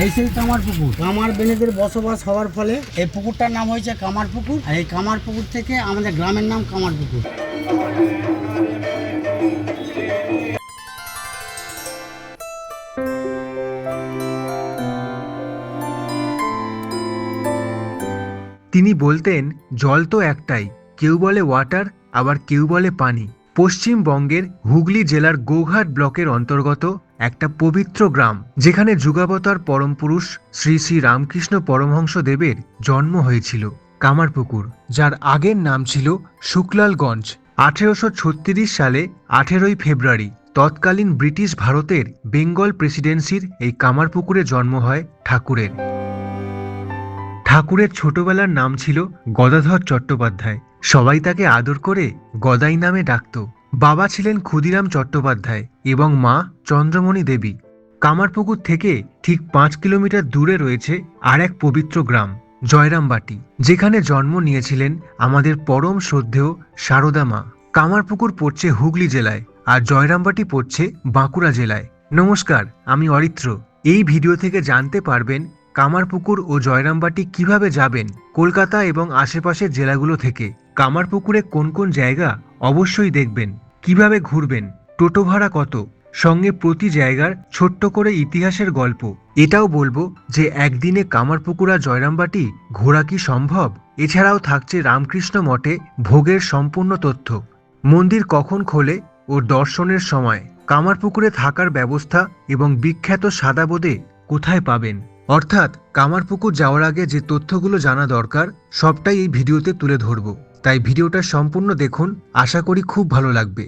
এই সেই কামার পুকুর। কামার বেনেদের বসবাস হওয়ার ফলে এই পুকুরটার নাম হয়েছে কামার পুকুর। আর এই কামার পুকুর থেকে আমাদের গ্রামের নাম কামার পুকুর। তিনি বলতেন, জল তো একটাই, কেউ বলে ওয়াটার, আবার কেউ বলে পানি। পশ্চিমবঙ্গের হুগলি জেলার গোঘাট ব্লকের অন্তর্গত একটা পবিত্র গ্রাম, যেখানে যুগাবতার পরম পুরুষ শ্রী শ্রী রামকৃষ্ণ পরমহংস দেবের জন্ম হয়েছিল। কামারপুকুর, যার আগের নাম ছিল শুক্লালগঞ্জ। 1836 সালে 18ই ফেব্রুয়ারি তৎকালীন ব্রিটিশ ভারতের বেঙ্গল প্রেসিডেন্সির এই কামারপুকুরে জন্ম হয় ঠাকুরের। ঠাকুরের ছোটবেলার নাম ছিল গদাধর চট্টোপাধ্যায়। সবাই তাকে আদর করে গদাই নামে ডাকত। বাবা ছিলেন ক্ষুদিরাম চট্টোপাধ্যায় এবং মা চন্দ্রমণি দেবী। কামারপুকুর থেকে ঠিক 5 কিলোমিটার দূরে রয়েছে আর এক পবিত্র গ্রাম, জয়রামবাটি, যেখানে জন্ম নিয়েছিলেন আমাদের পরম শ্রদ্ধেয় সারদা মা। কামারপুকুর পড়ছে হুগলি জেলায় আর জয়রামবাটি পড়ছে বাঁকুড়া জেলায়। নমস্কার, আমি অরিত্র। এই ভিডিও থেকে জানতে পারবেন কামারপুকুর ও জয়রামবাটি কিভাবে যাবেন কলকাতা এবং আশেপাশের জেলাগুলো থেকে। কামারপুকুরে কোন কোন জায়গা অবশ্যই দেখবেন, কিভাবে ঘুরবেন, টোটো ভাড়া কত, সঙ্গে প্রতি জায়গার ছোট্ট করে ইতিহাসের গল্প। এটাও বলবো যে একদিনে কামারপুকুর আর জয়রামবাটি ঘোরা কি সম্ভব। এছাড়াও থাকছে রামকৃষ্ণ মঠে ভোগের সম্পূর্ণ তথ্য, মন্দির কখন খোলে ও দর্শনের সময়, কামারপুকুরে থাকার ব্যবস্থা এবং বিখ্যাত সাদা বোঁদে কোথায় পাবেন। অর্থাৎ কামারপুকুর যাওয়ার আগে যে তথ্যগুলো জানা দরকার সবটাই এই ভিডিওতে তুলে ধরব, তাই ভিডিওটা সম্পূর্ণ দেখুন, আশা করি খুব ভালো লাগবে।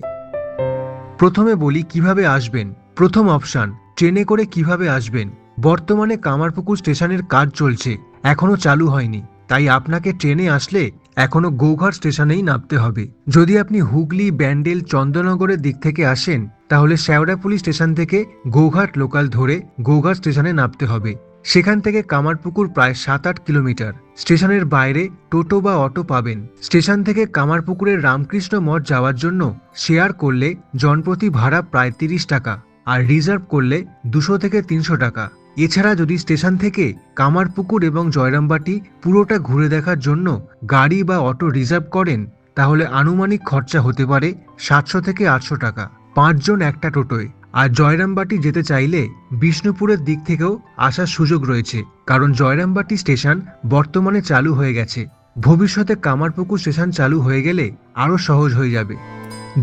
প্রথমে বলি কিভাবে আসবেন। প্রথম অপশন, ট্রেনে করে কিভাবে আসবেন। বর্তমানে কামারপুকুর স্টেশনের কাজ চলছে, এখনো চালু হয়নি, তাই আপনাকে ট্রেনে আসলে এখনো গোঘাট স্টেশনেই নামতে হবে। যদি আপনি হুগলি, ব্যান্ডেল, চন্দননগরের দিক থেকে আসেন তাহলে শেওড়াফুলি স্টেশন থেকে গোঘাট লোকাল ধরে গোঘাট স্টেশনে নামতে হবে। সেখান থেকে কামারপুকুর প্রায় 7-8 কিলোমিটার। স্টেশনের বাইরে টোটো বা অটো পাবেন। স্টেশন থেকে কামারপুকুরের রামকৃষ্ণ মঠ যাওয়ার জন্য শেয়ার করলে জনপ্রতি ভাড়া প্রায় 30 টাকা, আর রিজার্ভ করলে 200 থেকে 300 টাকা। এছাড়া যদি স্টেশন থেকে কামারপুকুর এবং জয়রামবাটি পুরোটা ঘুরে দেখার জন্য গাড়ি বা অটো রিজার্ভ করেন তাহলে আনুমানিক খরচা হতে পারে 700 থেকে 800 টাকা, 5 জন একটা টোটোয়। আর জয়রামবাটি যেতে চাইলে বিষ্ণুপুরের দিক থেকেও আসার সুযোগ রয়েছে, কারণ জয়রামবাটি স্টেশন বর্তমানে চালু হয়ে গেছে। ভবিষ্যতে কামারপুকুর স্টেশন চালু হয়ে গেলে আরও সহজ হয়ে যাবে।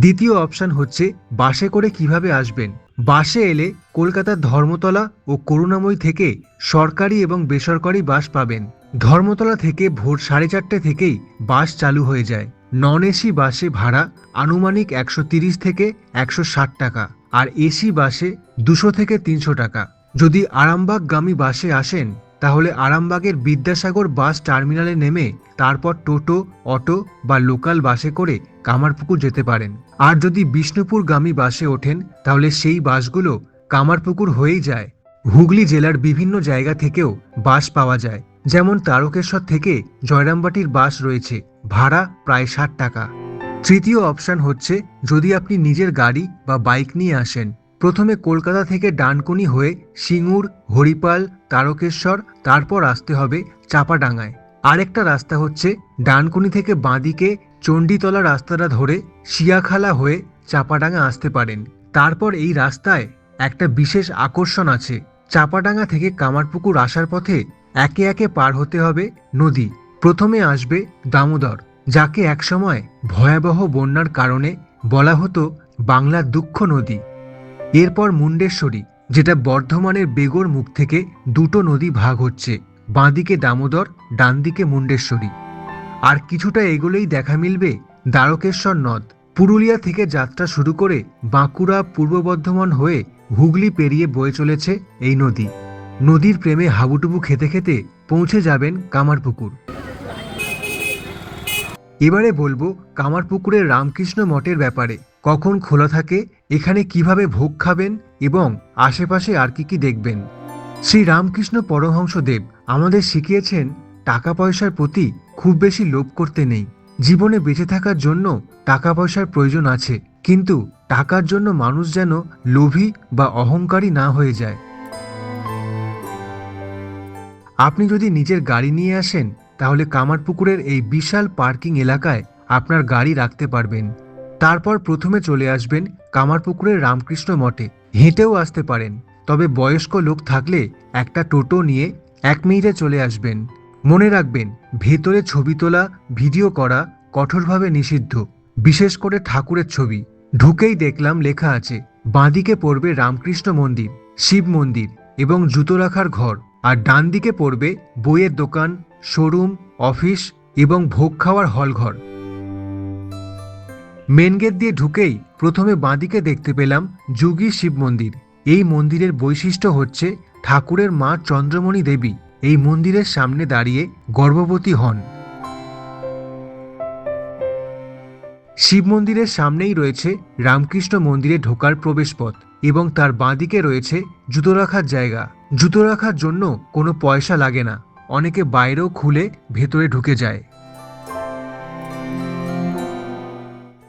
দ্বিতীয় অপশন হচ্ছে বাসে করে কিভাবে আসবেন। বাসে এলে কলকাতার ধর্মতলা ও করুণাময়ী থেকে সরকারি এবং বেসরকারি বাস পাবেন। ধর্মতলা থেকে ভোর 4:30 থেকেই বাস চালু হয়ে যায়। নন এসি বাসে ভাড়া আনুমানিক 130 থেকে 160 টাকা, আর এসি বাসে 200 থেকে 300 টাকা। যদি আরামবাগগামী বাসে আসেন তাহলে আরামবাগের বিদ্যাসাগর বাস টার্মিনালে নেমে তারপর টোটো, অটো বা লোকাল বাসে করে কামারপুকুর যেতে পারেন। আর যদি বিষ্ণুপুরগামী বাসে ওঠেন তাহলে সেই বাসগুলো কামারপুকুর হয়েই যায়। হুগলি জেলার বিভিন্ন জায়গা থেকেও বাস পাওয়া যায়, যেমন তারকেশ্বর থেকে জয়রামবাটির বাস রয়েছে, ভাড়া প্রায় 60 টাকা। তৃতীয় অপশন হচ্ছে যদি আপনি নিজের গাড়ি বা বাইক নিয়ে আসেন। প্রথমে কলকাতা থেকে ডানকুনি হয়ে সিঙ্গুর, হরিপাল, তারকেশ্বর, তারপর আসতে হবে চাপাডাঙ্গায়। আরেকটা রাস্তা হচ্ছে ডানকুনি থেকে বাঁদিকে চণ্ডীতলা রাস্তাটা ধরে শিয়াখালা হয়ে চাপাডাঙ্গা আসতে পারেন। তারপর এই রাস্তায় একটা বিশেষ আকর্ষণ আছে। চাপাডাঙ্গা থেকে কামারপুকুর আসার পথে একে একে পার হতে হবে নদী। প্রথমে আসবে দামোদর, যাকে একসময় ভয়াবহ বন্যার কারণে বলা হতো বাংলার দুঃখ নদী। এরপর মুন্ডেশ্বরী, যেটা বর্ধমানের বেগর মুখ থেকে দুটো নদী ভাগ হচ্ছে, বাঁদিকে দামোদর, ডান দিকে মুন্ডেশ্বরী। আর কিছুটা এগোলেই দেখা মিলবে দ্বারকেশ্বর নদ। পুরুলিয়া থেকে যাত্রা শুরু করে বাঁকুড়া, পূর্ব বর্ধমান হয়ে হুগলি পেরিয়ে বয়ে চলেছে এই নদী। নদীর প্রেমে হাবুডুবু খেতে খেতে পৌঁছে যাবেন কামারপুকুর। এবারে বলবো কামারপুকুরের রামকৃষ্ণ মঠের ব্যাপারে। কখন খোলা থাকে, এখানে কিভাবে ভোগ খাবেন এবং আশেপাশে আর কি দেখবেন। শ্রী রামকৃষ্ণ পরমহংসদেব আমাদের শিখিয়েছেন টাকা পয়সার প্রতি খুব বেশি লোভ করতে নেই। জীবনে বেঁচে থাকার জন্য টাকা পয়সার প্রয়োজন আছে, কিন্তু টাকার জন্য মানুষ যেন লোভী বা অহংকারী না হয়ে যায়। আপনি যদি নিজের গাড়ি নিয়ে আসেন তাহলে কামারপুকুরের এই বিশাল পার্কিং এলাকায় আপনার গাড়ি রাখতে পারবেন। তারপর প্রথমে চলে আসবেন কামারপুকুরের রামকৃষ্ণ মঠে। হেঁটেও আসতে পারেন, তবে বয়স্ক লোক থাকলে একটা টোটো নিয়ে 1 মিনিটে চলে আসবেন। মনে রাখবেন, ভেতরে ছবি তোলা, ভিডিও করা কঠোরভাবে নিষিদ্ধ, বিশেষ করে ঠাকুরের ছবি। ঢুকেই দেখলাম লেখা আছে বাঁদিকে পড়বে রামকৃষ্ণ মন্দির, শিব মন্দির এবং জুতো রাখার ঘর, আর ডান দিকে পড়বে বইয়ের দোকান, শোরুম, অফিস এবং ভোগ খাওয়ার হলঘর। মেন গেট দিয়ে ঢুকেই প্রথমে বাঁদিকে দেখতে পেলাম যোগী শিব মন্দির। এই মন্দিরের বৈশিষ্ট্য হচ্ছে ঠাকুরের মা চন্দ্রমণি দেবী এই মন্দিরের সামনে দাঁড়িয়ে গর্ভবতী হন। শিব মন্দিরের সামনেই রয়েছে রামকৃষ্ণ মন্দিরে ঢোকার প্রবেশপথ এবং তার বাঁদিকে রয়েছে জুতো রাখার জায়গা। জুতো রাখার জন্য কোনো পয়সা লাগে না, অনেকে বাইরেও খুলে ভেতরে ঢুকে যায়।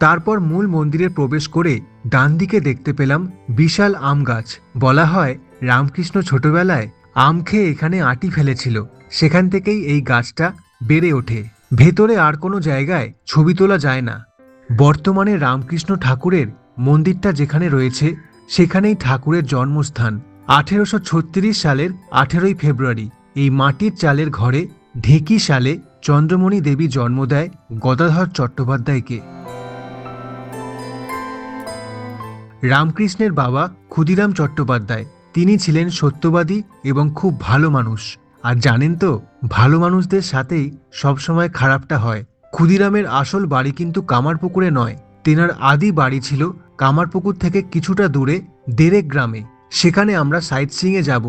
তারপর মূল মন্দিরে প্রবেশ করে ডান দিকে দেখতে পেলাম বিশাল আম গাছ। বলা হয় রামকৃষ্ণ ছোটবেলায় আম খেয়ে এখানে আঁটি ফেলেছিল, সেখান থেকেই এই গাছটা বেড়ে ওঠে। ভেতরে আর কোনো জায়গায় ছবি তোলা যায় না। বর্তমানে রামকৃষ্ণ ঠাকুরের মন্দিরটা যেখানে রয়েছে সেখানেই ঠাকুরের জন্মস্থান। 1836 সালের 18ই ফেব্রুয়ারি এই মাটির চালের ঘরে ঢেকি সালে চন্দ্রমণি দেবী জন্ম দেয় গদাধর চট্টোপাধ্যায়কে। রামকৃষ্ণের বাবা ক্ষুদিরাম চট্টোপাধ্যায়, তিনি ছিলেন সত্যবাদী এবং খুব ভালো মানুষ। আর জানেন তো, ভালো মানুষদের সাথেই সবসময় খারাপটা হয়। ক্ষুদিরামের আসল বাড়ি কিন্তু কামারপুকুরে নয়, তেনার আদি বাড়ি ছিল কামারপুকুর থেকে কিছুটা দূরে দেরেক গ্রামে। সেখানে আমরা সাইট সিইংয়ে যাব।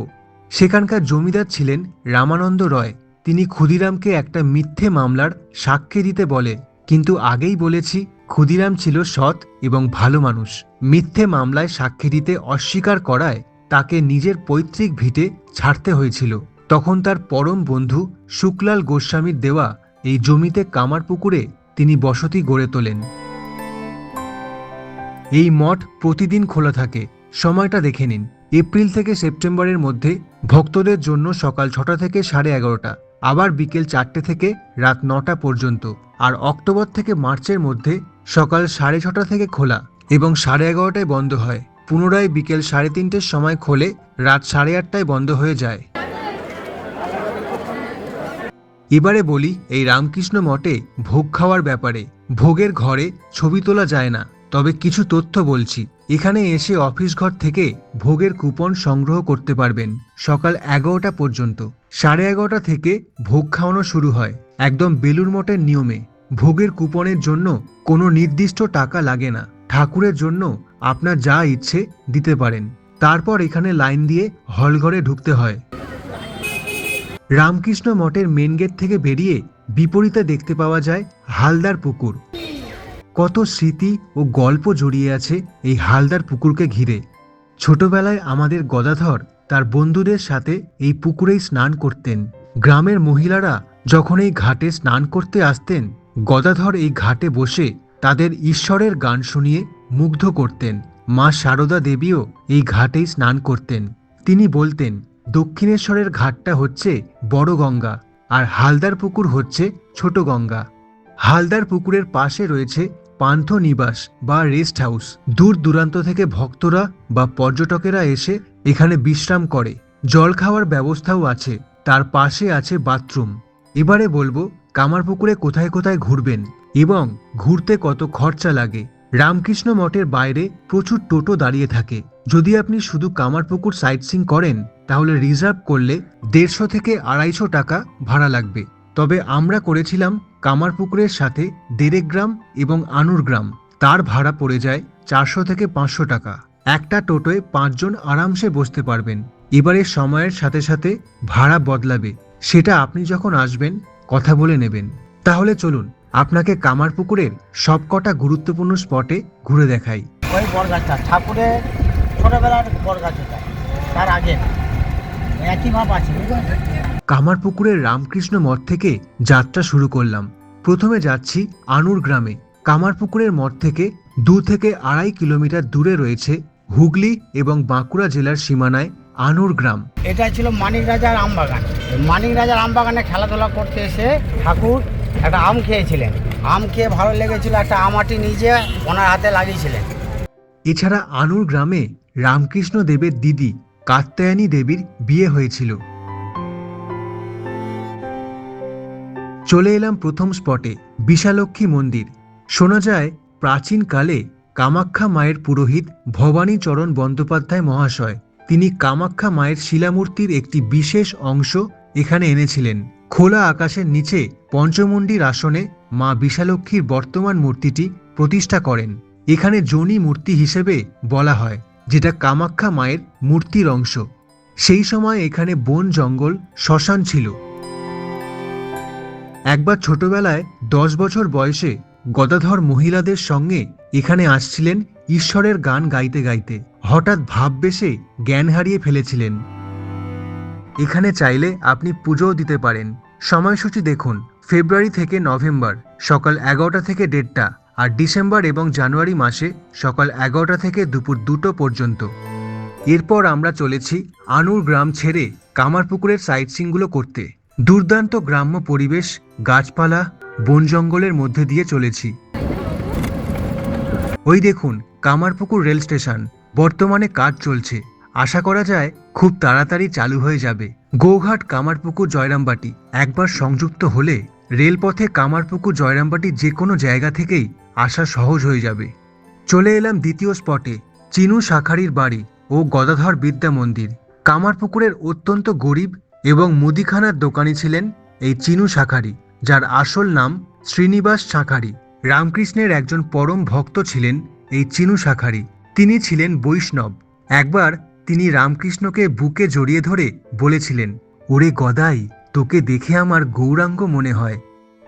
সেখানকার জমিদার ছিলেন রামানন্দ রয়। তিনি ক্ষুদিরামকে একটা মিথ্যে মামলার সাক্ষী দিতে বলে, কিন্তু আগেই বলেছি ক্ষুদিরাম ছিল সৎ এবং ভালো মানুষ। মিথ্যে মামলায় সাক্ষী দিতে অস্বীকার করায় তাকে নিজের পৈতৃক ভিটে ছাড়তে হয়েছিল। তখন তার পরম বন্ধু শুকলাল গোস্বামীর দেওয়া এই জমিতে কামারপুকুরে তিনি বসতি গড়ে তোলেন। এই মঠ প্রতিদিন খোলা থাকে। সময়টা দেখে নিন, এপ্রিল থেকে সেপ্টেম্বরের মধ্যে ভক্তদের জন্য সকাল 6টা থেকে 11:30, আবার বিকেল 4টে থেকে রাত 9টা পর্যন্ত। আর অক্টোবর থেকে মার্চের মধ্যে সকাল 6:30 থেকে খোলা এবং 11:30টায় বন্ধ হয়। পুনরায় বিকেল 3:30টের সময় খোলে, রাত 8:30টায় বন্ধ হয়ে যায়। এবারে বলি এই রামকৃষ্ণ মঠে ভোগ খাওয়ার ব্যাপারে। ভোগের ঘরে ছবি তোলা যায় না, তবে কিছু তথ্য বলছি। এখানে এসে অফিস ঘর থেকে ভোগের কুপন সংগ্রহ করতে পারবেন সকাল 11টা পর্যন্ত। 11:30 থেকে ভোগ খাওয়ানো শুরু হয়, একদম বেলুড় মঠের নিয়মে। ভোগের কুপনের জন্য কোনো নির্দিষ্ট টাকা লাগে না, ঠাকুরের জন্য আপনার যা ইচ্ছে দিতে পারেন। তারপর এখানে লাইন দিয়ে হলঘরে ঢুকতে হয়। রামকৃষ্ণ মঠের মেন গেট থেকে বেরিয়ে বিপরীতে দেখতে পাওয়া যায় হালদার পুকুর। কত স্মৃতি ও গল্প জড়িয়ে আছে এই হালদার পুকুরকে ঘিরে। ছোটবেলায় আমাদের গদাধর তার বন্ধুদের সাথে এই পুকুরেই স্নান করতেন। গ্রামের মহিলারা যখন এই ঘাটে স্নান করতে আসতেন, গদাধর এই ঘাটে বসে তাদের ঈশ্বরের গান শুনিয়ে মুগ্ধ করতেন। মা সারদা দেবীও এই ঘাটেই স্নান করতেন। তিনি বলতেন, দক্ষিণেশ্বরের ঘাটটা হচ্ছে বড় গঙ্গা আর হালদার পুকুর হচ্ছে ছোট গঙ্গা। হালদার পুকুরের পাশে রয়েছে পান্থ নিবাস বা রেস্ট হাউস। দূর দূরান্ত থেকে ভক্তরা বা পর্যটকেরা এসে এখানে বিশ্রাম করে। জল খাওয়ার ব্যবস্থাও আছে, তার পাশে আছে বাথরুম। এবারে বলবো কামারপুকুরে কোথায় কোথায় ঘুরবেন এবং ঘুরতে কত খরচা লাগে। রামকৃষ্ণ মঠের বাইরে প্রচুর টোটো দাঁড়িয়ে থাকে। যদি আপনি শুধু কামারপুকুর সাইট সিইং করেন তাহলে রিজার্ভ করলে 150 থেকে 250 টাকা ভাড়া লাগবে। তবে আমরা করেছিলাম কামারপুকুরের সাথে দেরেক গ্রাম এবং আনুর গ্রাম, তার ভাড়া পড়ে যায় 400 থেকে 500 টাকা। একটা টোটোয় 5 জন আরামসে বসতে পারবেন। এবারে সময়ের সাথে সাথে ভাড়া বদলাবে, সেটা আপনি যখন আসবেন কথা বলে নেবেন। তাহলে চলুন আপনাকে কামারপুকুরের সবকটা গুরুত্বপূর্ণ স্পটে ঘুরে দেখাই। ওই বরগাছটা ঠাকুরের ছোটবেলার বরগাছ, তার আগে একই ভাব আছে। কামারপুকুরের রামকৃষ্ণ মঠ থেকে যাত্রা শুরু করলাম। প্রথমে যাচ্ছি আনুর গ্রামে। কামারপুকুরের মঠ থেকে 2 থেকে 2.5 কিলোমিটার দূরে রয়েছে হুগলি এবং বাঁকুড়া জেলার সীমানায় আনুর গ্রাম। এটা ছিল মানিক রাজার আমবাগান। মানিক রাজার আম বাগানে খেলাধুলা করতে এসে ঠাকুর একটা আম খেয়েছিলেন। আম খেয়ে ভালো লেগেছিল, একটা আমাটি নিজে ওনার হাতে লাগিয়েছিলেন। এছাড়া আনুর গ্রামে রামকৃষ্ণ দেবের দিদি কাত্যায়নী দেবীর বিয়ে হয়েছিল। চলে এলাম প্রথম স্পটে, বিশালক্ষী মন্দির। শোনা যায় প্রাচীনকালে কামাখ্যা মায়ের পুরোহিত ভবানী চরণ বন্দ্যোপাধ্যায় মহাশয় তিনি কামাখ্যা মায়ের শিলামূর্তির একটি বিশেষ অংশ এখানে এনেছিলেন। খোলা আকাশের নিচে পঞ্চমুণ্ডির আসনে মা বিশালক্ষীর বর্তমান মূর্তিটি প্রতিষ্ঠা করেন। এখানে যোনি মূর্তি হিসেবে বলা হয়, যেটা কামাখ্যা মায়ের মূর্তির অংশ। সেই সময় এখানে বন জঙ্গল শ্মশান ছিল। একবার ছোটবেলায় 10 বছর বয়সে গদাধর মহিলাদের সঙ্গে এখানে আসছিলেন ঈশ্বরের গান গাইতে গাইতে। হঠাৎ ভাববেশে জ্ঞান হারিয়ে ফেলেছিলেন। এখানে চাইলে আপনি পুজোও দিতে পারেন। সময়সূচি দেখুন, ফেব্রুয়ারি থেকে নভেম্বর সকাল 11টা থেকে 1:30, আর ডিসেম্বর এবং জানুয়ারি মাসে সকাল 11টা থেকে দুপুর 2টো পর্যন্ত। এরপর আমরা চলেছি আনুর গ্রাম ছেড়ে কামারপুকুরের সাইট সিনগুলো করতে। দুর্দান্ত গ্রাম্য পরিবেশ, গাছপালা, বন জঙ্গলের মধ্যে দিয়ে চলেছি। ওই দেখুন কামারপুকুর রেল স্টেশন, বর্তমানে কাজ চলছে। আশা করা যায় খুব তাড়াতাড়ি চালু হয়ে যাবে। গোঘাট কামারপুকুর জয়রামবাটি একবার সংযুক্ত হলে রেলপথে কামারপুকুর জয়রামবাটি যে কোনো জায়গা থেকেই আসা সহজ হয়ে যাবে। চলে এলাম দ্বিতীয় স্পটে, চিনু শাখারির বাড়ি ও গদাধর বিদ্যা মন্দির। কামারপুকুরের অত্যন্ত গরিব এবং মুদিখানার দোকানি ছিলেন এই চিনু শাখারি, যার আসল নাম শ্রীনিবাস শাখারি। রামকৃষ্ণের একজন পরম ভক্ত ছিলেন এই চিনু শাখারি। তিনি ছিলেন বৈষ্ণব। একবার তিনি রামকৃষ্ণকে বুকে জড়িয়ে ধরে বলেছিলেন, ওরে গদাই, তোকে দেখে আমার গৌরাঙ্গ মনে হয়।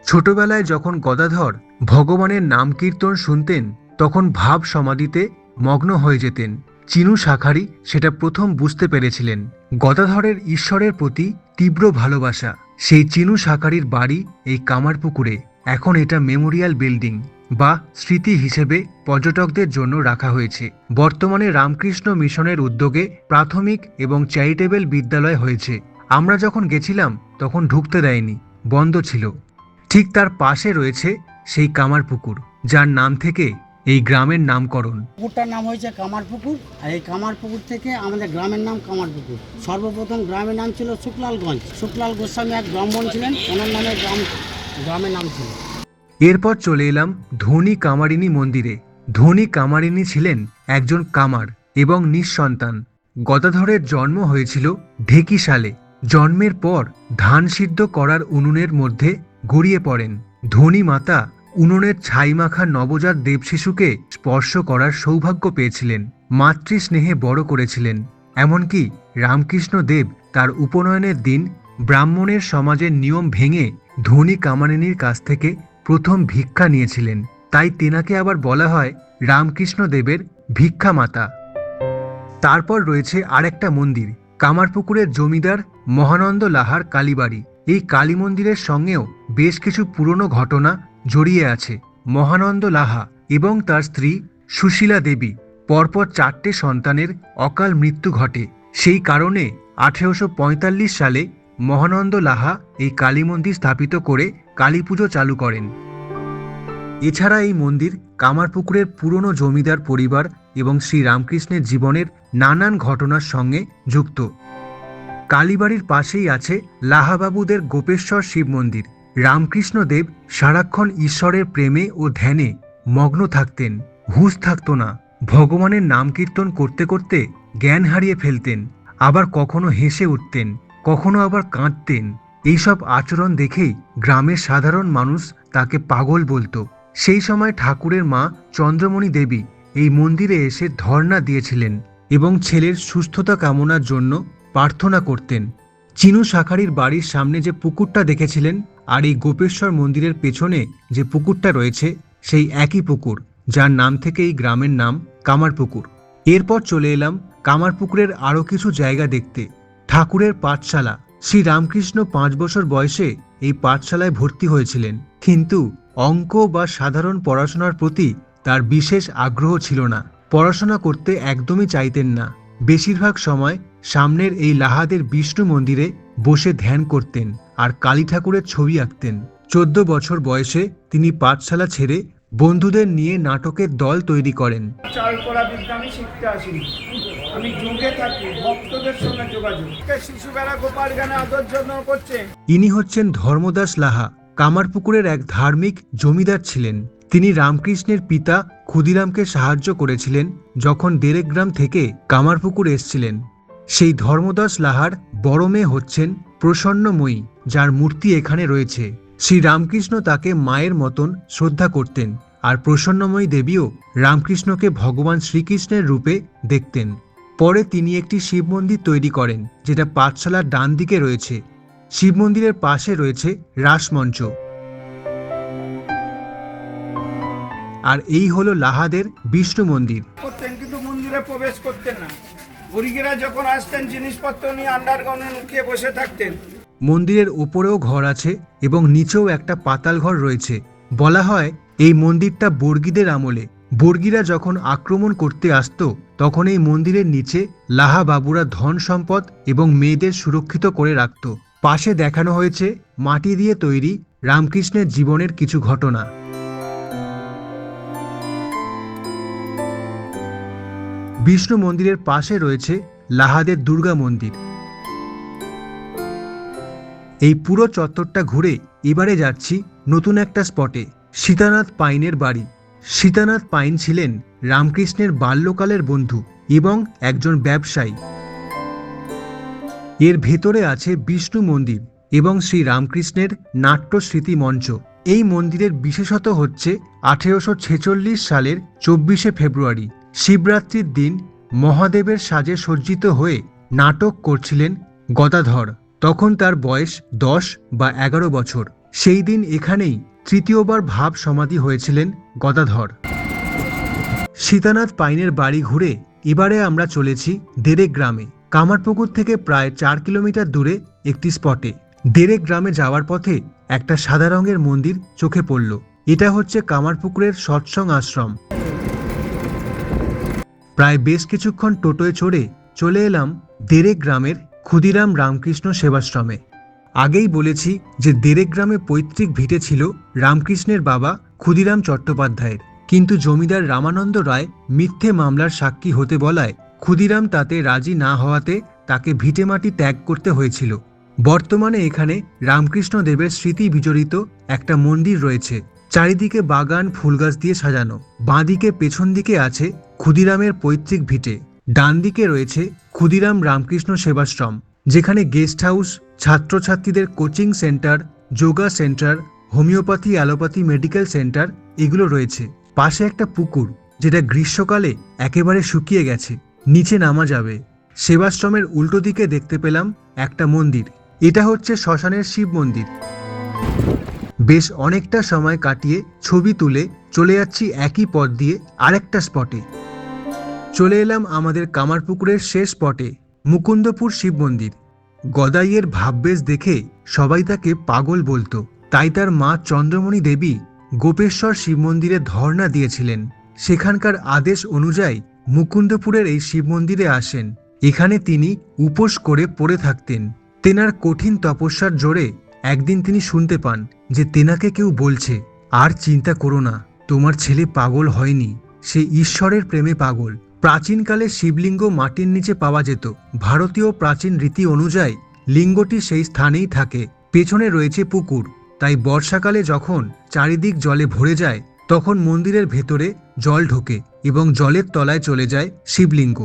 ছোটবেলায় যখন গদাধর ভগবানের নাম কীর্তন শুনতেন তখন ভাব সমাধিতে মগ্ন হয়ে যেতেন। চিনু শাখারি সেটা প্রথম বুঝতে পেরেছিলেন। গদাধরের ঈশ্বরের প্রতি তীব্র ভালোবাসা। সেই চিনু শাখারির বাড়ি এই কামারপুকুরে। এখন এটা মেমোরিয়াল বিল্ডিং বা স্মৃতি হিসেবে পর্যটকদের জন্য রাখা হয়েছে। বর্তমানে রামকৃষ্ণ মিশনের উদ্যোগে প্রাথমিক এবং চ্যারিটেবল বিদ্যালয় হয়েছে। আমরা যখন গেছিলাম তখন ঢুকতে দেয়নি, বন্ধ ছিল। ঠিক তার পাশে রয়েছে সেই কামারপুকুর, যার নাম থেকে এই গ্রামের নামকরণ। পুকুরটার নাম হয়েছে কামারপুকুর, আর এই কামারপুকুর থেকে আমাদের গ্রামের নাম কামারপুকুর। সর্বপ্রথম গ্রামের নাম ছিল শুক্লালগঞ্জ। শুক্লাল গোস্বামী এক ব্রাহ্মণ ছিলেন, ওনার নামে গ্রামের নাম ছিল। এরপর চলে এলাম ধনী কামারিনী মন্দিরে। ধনী কামারিনী ছিলেন একজন কামার এবং নিঃসন্তান। গদাধরের জন্ম হয়েছিল ঢেকিশালে। জন্মের পর ধান সিদ্ধ করার উনুনের মধ্যে গড়িয়ে পড়েন। ধনী মাতা উনুনের ছাই মাখা নবজাত দেবশিশুকে স্পর্শ করার সৌভাগ্য পেয়েছিলেন। মাতৃস্নেহে বড় করেছিলেন। এমনকি রামকৃষ্ণ দেব তার উপনয়নের দিন ব্রাহ্মণের সমাজের নিয়ম ভেঙে ধনী কামারিনীর কাছ থেকে প্রথম ভিক্ষা নিয়েছিলেন। তাই তেনাকে আবার বলা হয় রামকৃষ্ণ দেবের ভিক্ষা মাতা। তারপর রয়েছে আরেকটা মন্দির, কামারপুকুরের জমিদার মহানন্দ লাহার কালীবাড়ি। এই কালী মন্দিরের সঙ্গেও বেশ কিছু পুরনো ঘটনা জড়িয়ে আছে। মহানন্দ লাহা এবং তার স্ত্রী সুশীলা দেবী পরপর 4টে সন্তানের অকাল মৃত্যু ঘটে। সেই কারণে 1845 সালে মহানন্দ লাহা এই কালী মন্দির স্থাপিত করে কালী পুজো চালু করেন। এছাড়া এই মন্দির কামারপুকুরের পুরনো জমিদার পরিবার এবং শ্রী রামকৃষ্ণের জীবনের নানান ঘটনার সঙ্গে যুক্ত। কালীবাড়ির পাশেই আছে লাহাবাবুদের গোপেশ্বর শিব মন্দির। রামকৃষ্ণ দেব সারাক্ষণ ঈশ্বরের প্রেমে ও ধ্যানে মগ্ন থাকতেন। হুঁশ থাকত না। ভগবানের নাম কীর্তন করতে করতে জ্ঞান হারিয়ে ফেলতেন। আবার কখনো হেসে উঠতেন, কখনো আবার কাঁদতেন। এইসব আচরণ দেখেই গ্রামের সাধারণ মানুষ তাকে পাগল বলতো। সেই সময় ঠাকুরের মা চন্দ্রমণি দেবী এই মন্দিরে এসে ধর্ণা দিয়েছিলেন এবং ছেলের সুস্থতা কামনার জন্য প্রার্থনা করতেন। চিনু শাখারির বাড়ির সামনে যে পুকুরটা দেখেছিলেন আর এই গোপেশ্বর মন্দিরের পেছনে যে পুকুরটা রয়েছে সেই একই পুকুর, যার নাম থেকে এই গ্রামের নাম কামারপুকুর। এরপর চলে এলাম কামারপুকুরের আরও কিছু জায়গা দেখতে। ঠাকুরের পাঠশালা। শ্রী রামকৃষ্ণ 5 বছর বয়সে এই পাঠশালায় ভর্তি হয়েছিলেন, কিন্তু অঙ্ক বা সাধারণ পড়াশোনার প্রতি তার বিশেষ আগ্রহ ছিল না। পড়াশোনা করতে একদমই চাইতেন না। বেশিরভাগ সময় সামনের এই লাহাদের বিষ্ণু মন্দিরে বসে ধ্যান করতেন আর কালী ঠাকুরের ছবি আঁকতেন। 14 বছর বয়সে তিনি পাঠশালা ছেড়ে বন্ধুদের নিয়ে নাটকের দল তৈরি করেন। চাল করা বিদ্যা আমি শিখতে আসিনি, আমি যোগে থাকি, ভক্তদের সঙ্গে যোগাযোগ। শিশুবেলা গোপাল গানে আদর যত্ন করছে। ইনি হচ্ছেন ধর্মদাস লাহা। কামারপুকুরের এক ধার্মিক জমিদার ছিলেন। তিনি রামকৃষ্ণের পিতা ক্ষুদিরামকে সাহায্য করেছিলেন যখন ডেরেগ্রাম থেকে কামারপুকুর এসছিলেন। সেই ধর্মদাস লাহার বড় মেয়ে হচ্ছেন প্রসন্নময়ী, যার মূর্তি এখানে রয়েছে। শ্রী রামকৃষ্ণ তাকে মায়ের মতন শ্রদ্ধা করতেন, আর প্রসন্নময়ী দেবীও রামকৃষ্ণকে ভগবান শ্রীকৃষ্ণের রূপে দেখতেন। পরে তিনি একটি শিব মন্দির তৈরি করেন, যেটা পাঠশালার ডান দিকে রয়েছে। শিব মন্দিরের পাশে রয়েছে রাসমঞ্চ। আর এই হলো লাহাদের বিষ্ণু মন্দির। করতেন কিন্তু মন্দিরে প্রবেশ করতেন না। বুড়িগিরা যখন আসতেন জিনিসপত্র নিয়ে আন্ডারগ্রাউন্ডে লুকিয়ে বসে থাকতেন। মন্দিরের ওপরেও ঘর আছে এবং নিচেও একটা পাতাল ঘর রয়েছে। বলা হয় এই মন্দিরটা বর্গীদের আমলে। বর্গীরা যখন আক্রমণ করতে আসতো তখন এই মন্দিরের নিচে লাহা বাবুরা ধন সম্পদ এবং মেয়েদের সুরক্ষিত করে রাখত। পাশে দেখানো হয়েছে মাটি দিয়ে তৈরি রামকৃষ্ণের জীবনের কিছু ঘটনা। বিষ্ণু মন্দিরের পাশে রয়েছে লাহাদের দুর্গা মন্দির। এই পুরো চত্বরটা ঘুরে এবারে যাচ্ছি নতুন একটা স্পটে, সীতানাথ পাইনের বাড়ি। সীতানাথ পাইন ছিলেন রামকৃষ্ণের বাল্যকালের বন্ধু এবং একজন ব্যবসায়ী। এর ভেতরে আছে বিষ্ণু মন্দির এবং শ্রী রামকৃষ্ণের নাট্য স্মৃতি মঞ্চ। এই মন্দিরের বিশেষত হচ্ছে 1846 সালের 24শে ফেব্রুয়ারি শিবরাত্রির দিন মহাদেবের সাজে সজ্জিত হয়ে নাটক করছিলেন গদাধর। তখন তার বয়স 10 বা 11 বছর। সেই দিন এখানেই তৃতীয়বার ভাব সমাধি হয়েছিলেন গদাধর। সীতানাথ পাইনের বাড়ি ঘুরে এবারে আমরা চলেছি দেরেক গ্রামে। কামারপুকুর থেকে প্রায় 4 কিলোমিটার দূরে একটি স্পটে। দেরেক গ্রামে যাওয়ার পথে একটা সাদা রঙের মন্দির চোখে পড়ল। এটা হচ্ছে কামারপুকুরের সৎসং আশ্রম। প্রায় বেশ কিছুক্ষণ টোটোয় চড়ে চলে এলাম দেরেক গ্রামের ক্ষুদিরাম রামকৃষ্ণ সেবাশ্রমে। আগেই বলেছি যে দেরেক গ্রামে পৈতৃক ভিটে ছিল রামকৃষ্ণের বাবা ক্ষুদিরাম চট্টোপাধ্যায়ের, কিন্তু জমিদার রামানন্দ রায় মিথ্যে মামলার সাক্ষী হতে বলায় ক্ষুদিরাম তাতে রাজি না হওয়াতে তাকে ভিটেমাটি ত্যাগ করতে হয়েছিল। বর্তমানে এখানে রামকৃষ্ণ দেবের স্মৃতি বিজড়িত একটা মন্দির রয়েছে। চারিদিকে বাগান ফুলগাছ দিয়ে সাজানো। বাঁদিকে পেছন দিকে আছে ক্ষুদিরামের পৈতৃক ভিটে। ডান দিকে রয়েছে ক্ষুদিরাম রামকৃষ্ণ সেবাশ্রম, যেখানে গেস্ট হাউস, ছাত্রছাত্রীদের coaching centre, yoga centre, homeopathy allopathy medical centre এগুলো রয়েছে। পাশে একটা পুকুর, যেটা গ্রীষ্মকালে একেবারে শুকিয়ে গেছে, নিচে নামা যাবে। সেবাশ্রমের উল্টো দিকে দেখতে পেলাম একটা মন্দির। এটা হচ্ছে শ্মশানের শিব মন্দির। বেশ অনেকটা সময় কাটিয়ে ছবি তুলে চলে যাচ্ছি একই পথ দিয়ে আরেকটা স্পটে। চলে এলাম আমাদের কামারপুকুরের শেষ স্পটে, মুকুন্দপুর শিব মন্দির। গদাইয়ের ভাববেশ দেখে সবাই তাকে পাগল বলতো, তাই তার মা চন্দ্রমণি দেবী গোপেশ্বর শিব মন্দিরে ধর্ণা দিয়েছিলেন। সেখানকার আদেশ অনুযায়ী মুকুন্দপুরের এই শিব মন্দিরে আসেন। এখানে তিনি উপোস করে পড়ে থাকতেন। তেনার কঠিন তপস্যার জোরে একদিন তিনি শুনতে পান যে তেনাকে কেউ বলছে, আর চিন্তা করো না, তোমার ছেলে পাগল হয়নি, সে ঈশ্বরের প্রেমে পাগল। প্রাচীনকালে শিবলিঙ্গ মাটির নিচে পাওয়া যেত। ভারতীয় প্রাচীন রীতি অনুযায়ী লিঙ্গটি সেই স্থানেই থাকে। পেছনে রয়েছে পুকুর, তাই বর্ষাকালে যখন চারিদিক জলে ভরে যায় তখন মন্দিরের ভেতরে জল ঢোকে এবং জলের তলায় চলে যায় শিবলিঙ্গ।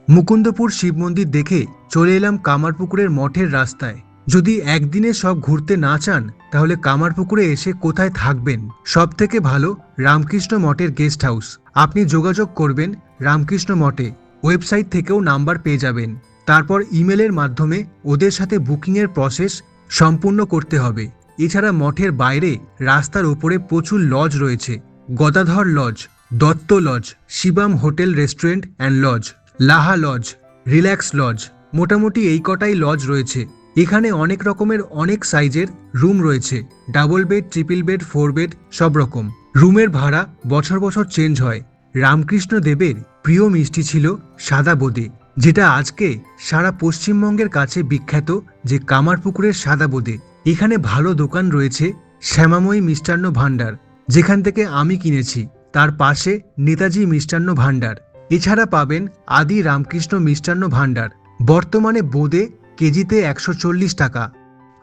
মুকুন্দপুর শিব মন্দির দেখে চলে এলাম কামারপুকুরের মঠের রাস্তায়। যদি একদিনে সব ঘুরতে না চান তাহলে কামারপুকুরে এসে কোথায় থাকবেন? সব থেকে ভালো রামকৃষ্ণ মঠের গেস্ট হাউস। আপনি যোগাযোগ করবেন রামকৃষ্ণ মঠে, ওয়েবসাইট থেকেও নাম্বার পেয়ে যাবেন। তারপর ইমেলের মাধ্যমে ওদের সাথে বুকিংয়ের প্রসেস সম্পূর্ণ করতে হবে। এছাড়া মঠের বাইরে রাস্তার ওপরে প্রচুর লজ রয়েছে। Gadadhar lodge, Dutta lodge, Shivam hotel restaurant and lodge, Laha lodge, relax lodge, মোটামুটি এই কটাই লজ রয়েছে। এখানে অনেক রকমের অনেক সাইজের রুম রয়েছে, double bed, triple bed, 4 bed, সব রকম। রুমের ভাড়া বছর বছর চেঞ্জ হয়। রামকৃষ্ণ দেবের প্রিয় মিষ্টি ছিল সাদা বোঁদে, যেটা আজকে সারা পশ্চিমবঙ্গের কাছে বিখ্যাত যে কামারপুকুরের সাদা বোঁদে। এখানে ভালো দোকান রয়েছে শ্যামাময়ী মিষ্টান্ন ভাণ্ডার, যেখান থেকে আমি কিনেছি। তার পাশে নেতাজি মিষ্টান্ন ভাণ্ডার। এছাড়া পাবেন আদি রামকৃষ্ণ মিষ্টান্ন ভাণ্ডার। বর্তমানে বোঁদে কেজিতে 140 টাকা।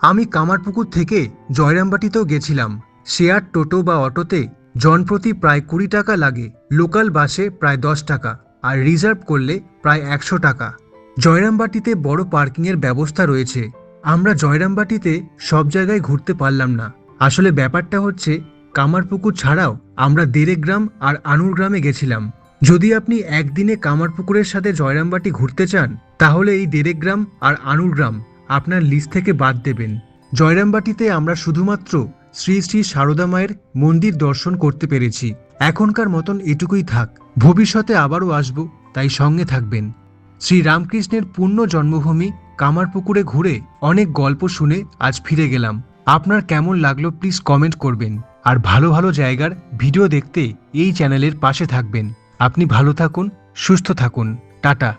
আমি কামারপুকুর থেকে জয়রামবাটিতেও গেছিলাম। শেয়ার টোটো বা অটোতে জনপ্রতি প্রায় 20 টাকা লাগে, লোকাল বাসে প্রায় 10 টাকা, আর রিজার্ভ করলে প্রায় 100 টাকা। জয়রামবাটিতে বড় পার্কিংয়ের ব্যবস্থা রয়েছে। আমরা জয়রামবাটিতে সব জায়গায় ঘুরতে পারলাম না। আসলে ব্যাপারটা হচ্ছে কামারপুকুর ছাড়াও আমরা দেরেগ্রাম আর আনুর গ্রামে গেছিলাম। যদি আপনি একদিনে কামারপুকুরের সাথে জয়রামবাটি ঘুরতে চান, তাহলে এই দেরেগ্রাম আর আনুর গ্রাম আপনার লিস্ট থেকে বাদ দেবেন। জয়রামবাটিতে আমরা শুধুমাত্র শ্রী শ্রী সারদা মায়ের মন্দির দর্শন করতে পেরেছি। এখনকার মতন এটুকুই থাক, ভবিষ্যতে আবারও আসবো, তাই সঙ্গে থাকবেন। শ্রী রামকৃষ্ণের পূর্ণ জন্মভূমি কামারপুকুরে ঘুরে অনেক গল্প শুনে আজ ফিরে গেলাম। আপনার কেমন লাগলো প্লিজ কমেন্ট করবেন, আর ভালো ভালো জায়গার ভিডিও দেখতে এই চ্যানেলের পাশে থাকবেন। আপনি ভালো থাকুন, সুস্থ থাকুন, টাটা।